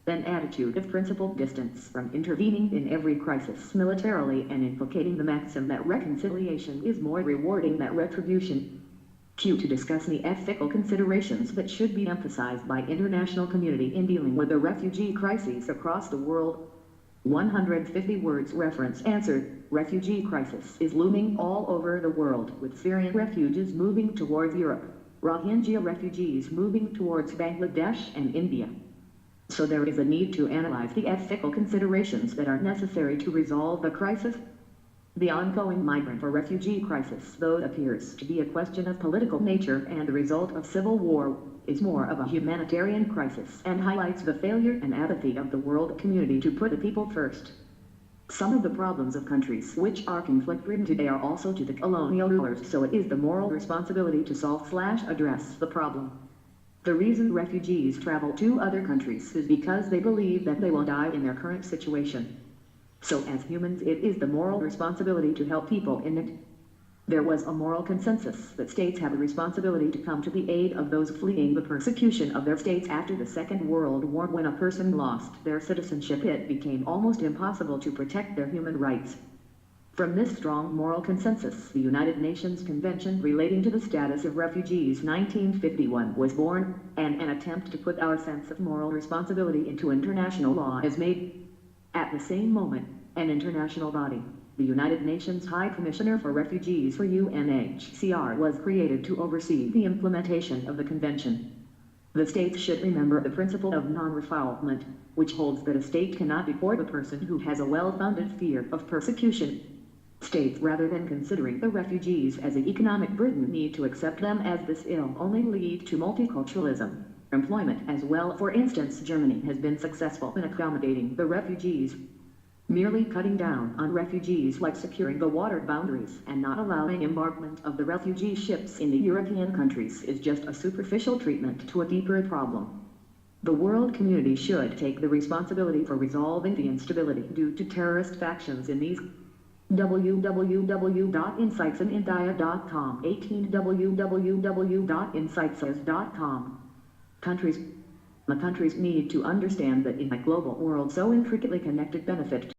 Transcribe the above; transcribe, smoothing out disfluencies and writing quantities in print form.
An attitude of principled distance from intervening in every crisis militarily and inculcating the maxim that reconciliation is more rewarding than retribution. Q. To discuss the ethical considerations that should be emphasized by international community in dealing with the refugee crises across the world. 150 words. Reference answered. Refugee crisis is looming all over the world, with Syrian refugees moving toward Europe, Rohingya refugees moving towards Bangladesh and India. So there is a need to analyze the ethical considerations that are necessary to resolve the crisis. The ongoing migrant or refugee crisis, though it appears to be a question of political nature and the result of civil war, is more of a humanitarian crisis and highlights the failure and apathy of the world community to put the people first. Some of the problems of countries which are conflict-ridden today are also to the colonial rulers, so it is the moral responsibility to solve/address the problem. The reason refugees travel to other countries is because they believe that they will die in their current situation. So as humans, it is the moral responsibility to help people in it. There was a moral consensus that states have a responsibility to come to the aid of those fleeing the persecution of their states after the Second World War. When a person lost their citizenship, it became almost impossible to protect their human rights. From this strong moral consensus, the United Nations Convention relating to the status of refugees 1951 was born, and an attempt to put our sense of moral responsibility into international law is made. At the same moment, an international body, the United Nations High Commissioner for Refugees for UNHCR, was created to oversee the implementation of the convention. The states should remember the principle of non-refoulement, which holds that a state cannot deport a person who has a well-founded fear of persecution. States, rather than considering the refugees as an economic burden, need to accept them, as this will only lead to multiculturalism, employment as well. For instance, Germany has been successful in accommodating the refugees. Merely cutting down on refugees, like securing the water boundaries and not allowing embarkment of the refugee ships in the European countries, is just a superficial treatment to a deeper problem. The world community should take the responsibility for resolving the instability due to terrorist factions in these. www.insightsinIndia.com 18 www.insightsays.com Countries. The countries need to understand that in a global world so intricately connected, benefit